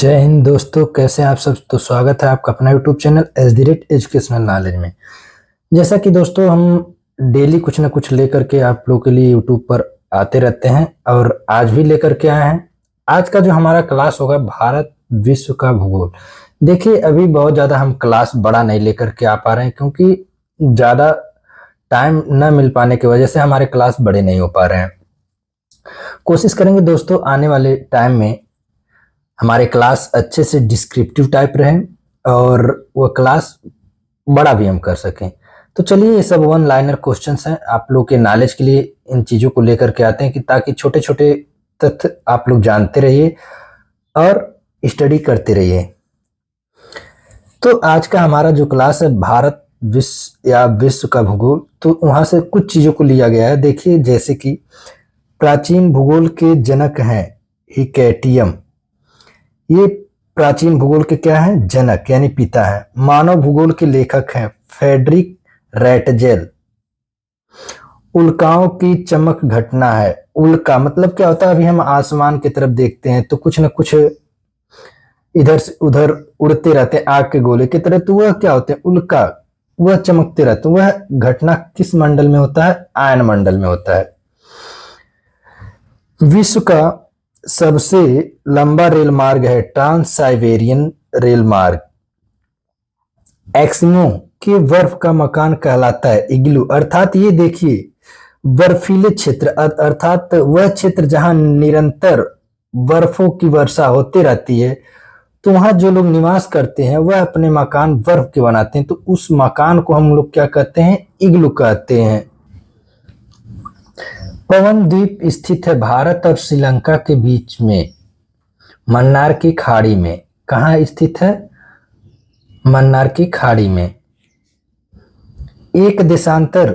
जय हिंद दोस्तों, कैसे हैं आप सब। तो स्वागत है आपका अपना यूट्यूब चैनल एजुकेशनल नॉलेज में। जैसा कि दोस्तों हम डेली कुछ ना कुछ लेकर के आप लोगों के लिए यूट्यूब पर आते रहते हैं और आज भी लेकर के आए हैं। आज का जो हमारा क्लास होगा भारत विश्व का भूगोल। देखिए, अभी बहुत ज़्यादा हम क्लास बड़ा नहीं लेकर के आ पा रहे हैं क्योंकि ज़्यादा टाइम न मिल पाने की वजह से हमारे क्लास बड़े नहीं हो पा रहे हैं। कोशिश करेंगे दोस्तों आने वाले टाइम में हमारे क्लास अच्छे से डिस्क्रिप्टिव टाइप रहे और वो क्लास बड़ा भी हम कर सकें। तो चलिए, ये सब वन लाइनर क्वेश्चंस हैं, आप लोग के नॉलेज के लिए इन चीज़ों को लेकर के आते हैं कि ताकि छोटे छोटे तथ्य आप लोग जानते रहिए और स्टडी करते रहिए। तो आज का हमारा जो क्लास है भारत विश्व या विश्व का भूगोल, तो वहाँ से कुछ चीज़ों को लिया गया है। देखिए, जैसे कि प्राचीन भूगोल के जनक हैं हिकैटियम। ये प्राचीन भूगोल के क्या हैं? जनक यानी पिता है। मानव भूगोल के लेखक हैं फ्रेडरिक रैटजेल। उल्काओं की चमक घटना है। उल्का मतलब क्या होता है? अभी हम आसमान की तरफ देखते हैं तो कुछ न कुछ इधर से उधर उड़ते रहते हैं आग के गोले की तरह, तो वह क्या होते हैं? उल्का। वह चमकते रहते हैं। वह घटना किस मंडल में होता है? आयन मंडल में होता है। विश्व का सबसे लंबा रेल मार्ग है ट्रांस साइबेरियन रेल मार्ग। एक्सिमो के बर्फ का मकान कहलाता है इग्लू। अर्थात ये देखिए, बर्फीले क्षेत्र अर्थात वह क्षेत्र जहां निरंतर बर्फों की वर्षा होती रहती है, तो वहां जो लोग निवास करते हैं वह अपने मकान बर्फ के बनाते हैं, तो उस मकान को हम लोग क्या कहते हैं? इग्लू कहते हैं। पवन द्वीप स्थित है भारत और श्रीलंका के बीच में मन्नार की खाड़ी में। कहाँ स्थित है? मन्नार की खाड़ी में। एक देशांतर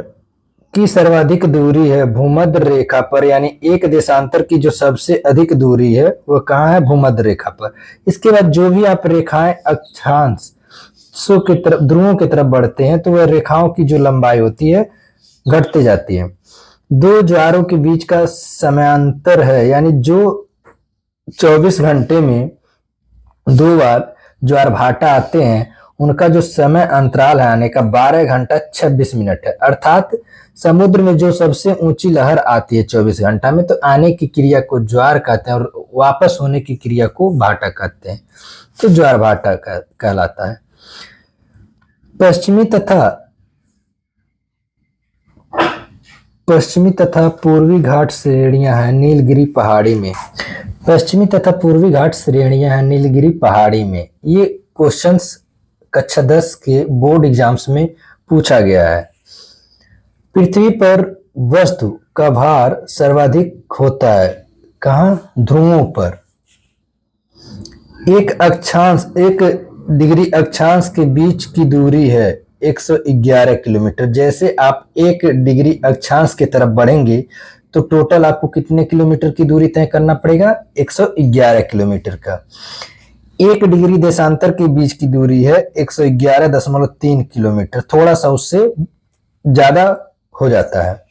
की सर्वाधिक दूरी है भूमध्य रेखा पर, यानी एक देशांतर की जो सबसे अधिक दूरी है वह कहाँ है? भूमध्य रेखा पर। इसके बाद जो भी आप रेखाएं अक्षांशों की तरफ, ध्रुवों की तरफ बढ़ते हैं, तो वह रेखाओं की जो लंबाई होती है घटती जाती है। दो ज्वारों के बीच का समयांतर है, यानी जो 24 घंटे में दो बार ज्वार भाटा आते हैं उनका जो समय अंतराल है आने का 12 घंटा 26 मिनट है। अर्थात समुद्र में जो सबसे ऊंची लहर आती है 24 घंटा में, तो आने की क्रिया को ज्वार कहते हैं और वापस होने की क्रिया को भाटा कहते हैं, तो ज्वार भाटा कहलाता है। पश्चिमी तथा पूर्वी घाट श्रेणियां हैं नीलगिरी पहाड़ी में। पश्चिमी तथा पूर्वी घाट श्रेणियां हैं नीलगिरी पहाड़ी में। ये क्वेश्चंस कक्षा 10 के बोर्ड एग्जाम्स में पूछा गया है। पृथ्वी पर वस्तु का भार सर्वाधिक होता है कहाँ? ध्रुवों पर। एक डिग्री अक्षांश के बीच की दूरी है 111 किलोमीटर। जैसे आप 1 डिग्री अक्षांश की तरफ बढ़ेंगे तो टोटल आपको कितने किलोमीटर की दूरी तय करना पड़ेगा? 111 किलोमीटर का। 1 डिग्री देशांतर के बीच की दूरी है 111.3 किलोमीटर, थोड़ा सा उससे ज्यादा हो जाता है।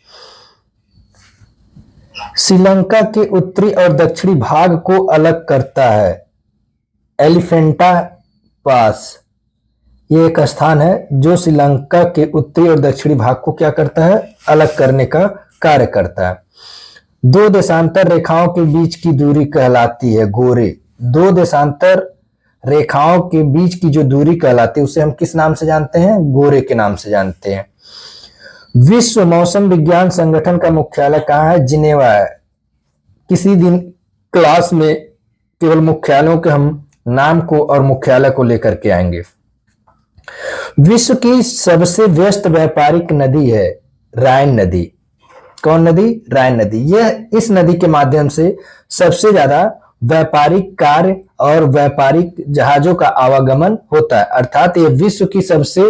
श्रीलंका के उत्तरी और दक्षिणी भाग को अलग करता है एलिफेंटा पास। ये एक स्थान है जो श्रीलंका के उत्तरी और दक्षिणी भाग को क्या करता है? अलग करने का कार्य करता है। दो देशांतर रेखाओं के बीच की दूरी कहलाती है गोरे। दो देशांतर रेखाओं के बीच की जो दूरी कहलाती है उसे हम किस नाम से जानते हैं? गोरे के नाम से जानते हैं। विश्व मौसम विज्ञान संगठन का मुख्यालय कहाँ है? जिनेवा है। किसी दिन क्लास में केवल मुख्यालयों के हम नाम को और मुख्यालय को लेकर के आएंगे। विश्व की सबसे व्यस्त व्यापारिक नदी है राइन नदी। कौन नदी? राइन नदी। यह इस नदी के माध्यम से सबसे ज्यादा व्यापारिक कार्य और व्यापारिक जहाजों का आवागमन होता है, अर्थात यह विश्व की सबसे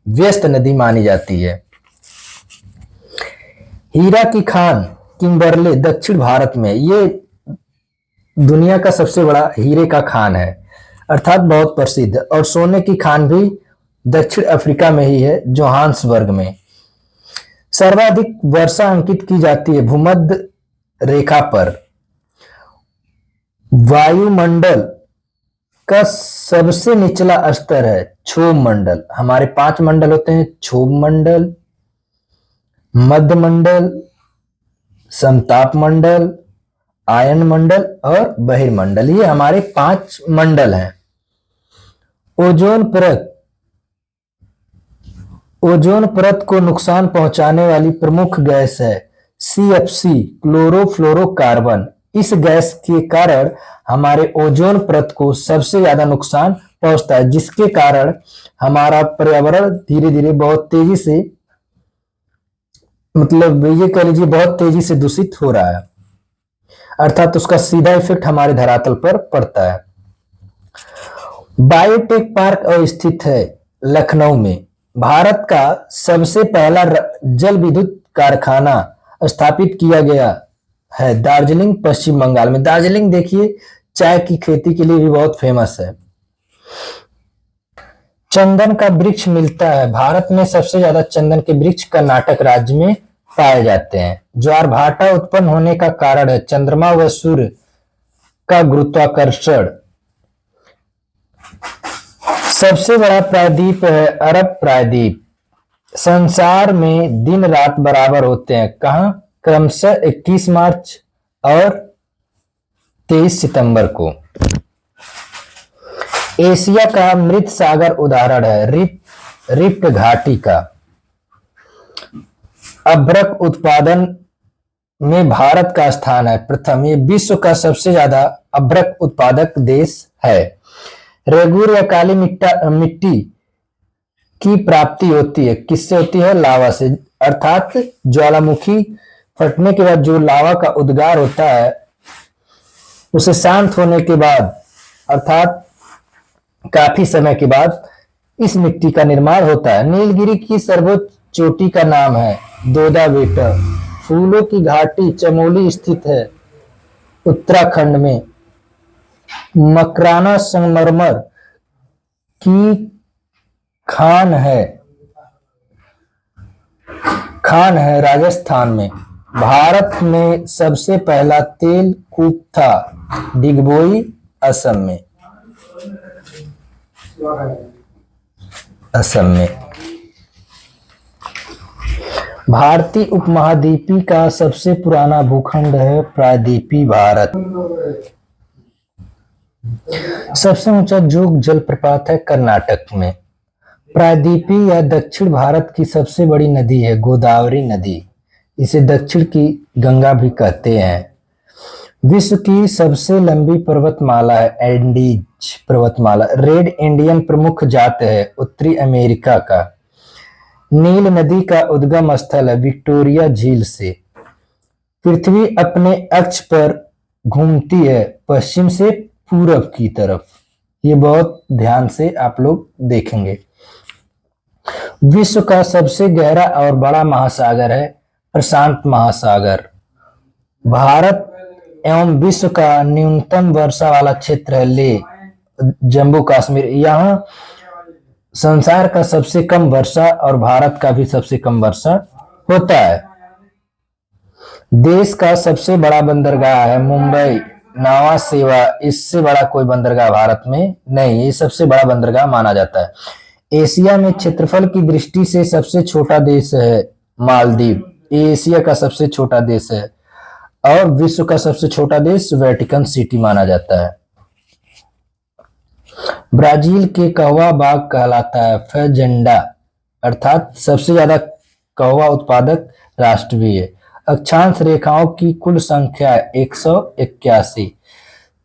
व्यस्त नदी मानी जाती है। हीरा की खान किम्बरले दक्षिण भारत में। ये दुनिया का सबसे बड़ा हीरे का खान है, अर्थात बहुत प्रसिद्ध। और सोने की खान भी दक्षिण अफ्रीका में ही है, जोहान्सबर्ग में। सर्वाधिक वर्षा अंकित की जाती है भूमध्य रेखा पर। वायुमंडल का सबसे निचला स्तर है क्षोभ मंडल। हमारे 5 मंडल होते हैं, क्षोभ मंडल, मध्य मंडल, समताप मंडल, आयन मंडल और बहिर्मंडल। ये हमारे 5 मंडल हैं। ओजोन परत, ओजोन परत को नुकसान पहुंचाने वाली प्रमुख गैस है CFC, क्लोरोफ्लोरोकार्बन। इस गैस के कारण हमारे ओजोन परत को सबसे ज्यादा नुकसान पहुंचता है, जिसके कारण हमारा पर्यावरण धीरे धीरे बहुत तेजी से, मतलब ये कह लीजिए बहुत तेजी से दूषित हो रहा है, अर्थात उसका सीधा इफेक्ट हमारे धरातल पर पड़ता है। बायोटेक पार्क स्थित है लखनऊ में। भारत का सबसे पहला जल विद्युत कारखाना स्थापित किया गया है दार्जिलिंग, पश्चिम बंगाल में। दार्जिलिंग देखिए चाय की खेती के लिए भी बहुत फेमस है। चंदन का वृक्ष मिलता है। भारत में सबसे ज्यादा चंदन के वृक्ष कर्नाटक राज्य में पाए जाते हैं। ज्वारभाटा उत्पन्न होने का कारण है चंद्रमा व सूर्य का गुरुत्वाकर्षण। सबसे बड़ा प्रायद्वीप है अरब प्रायद्वीप। संसार में दिन रात बराबर होते हैं कहाँ? क्रमशः 21 मार्च और 23 सितंबर को। एशिया का मृत सागर उदाहरण है रिफ्ट घाटी का। अभ्रक उत्पादन में भारत का स्थान है प्रथम। ये विश्व का सबसे ज्यादा अभ्रक उत्पादक देश है। रेगुर या काली मिट्टी की प्राप्ति होती है, किससे होती है? लावा से, अर्थात ज्वालामुखी फटने के बाद जो लावा का उद्गार होता है, उसे शांत होने के बाद, अर्थात काफी समय के बाद इस मिट्टी का निर्माण होता है। नीलगिरी की सर्वोच्च चोटी का नाम है दोदा बेटा। फूलों की घाटी चमोली स्थित है उत्तराखंड में। मकराना संगमरमर की खान है राजस्थान में। भारत में सबसे पहला तेल कूप था डिगबोई, असम में। भारतीय उपमहाद्वीपी का सबसे पुराना भूखंड है प्रायद्वीपीय भारत। सबसे ऊंचा जोग जलप्रपात है कर्नाटक में। प्रायद्वीपीय या दक्षिण भारत की सबसे बड़ी नदी है गोदावरी नदी। इसे दक्षिण की गंगा भी कहते हैं। विश्व की सबसे लंबी पर्वतमाला है एंडीज पर्वतमाला। रेड इंडियन प्रमुख जात है उत्तरी अमेरिका का। नील नदी का उद्गम स्थल है विक्टोरिया झील से। पृथ्वी अपने अक्ष पर घूमती है पश्चिम से पूरब की तरफ। ये बहुत ध्यान से आप लोग देखेंगे। विश्व का सबसे गहरा और बड़ा महासागर है प्रशांत महासागर। भारत एवं विश्व का न्यूनतम वर्षा वाला क्षेत्र है लेह जम्मू कश्मीर। यहाँ संसार का सबसे कम वर्षा और भारत का भी सबसे कम वर्षा होता है। देश का सबसे बड़ा बंदरगाह है मुंबई नावा सेवा। इससे बड़ा कोई बंदरगाह भारत में नहीं, ये सबसे बड़ा बंदरगाह माना जाता है। एशिया में क्षेत्रफल की दृष्टि से सबसे छोटा देश है मालदीव। ये एशिया का सबसे छोटा देश है और विश्व का सबसे छोटा देश वेटिकन सिटी माना जाता है। ब्राजील के कहवा बाग कहलाता है फैजेंडा, अर्थात सबसे ज्यादा कहवा उत्पादक राष्ट्र भी है। अक्षांश रेखाओं की कुल संख्या 181।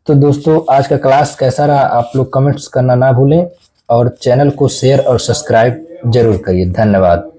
तो दोस्तों आज का क्लास कैसा रहा आप लोग कमेंट्स करना ना भूलें और चैनल को शेयर और सब्सक्राइब जरूर करिए। धन्यवाद।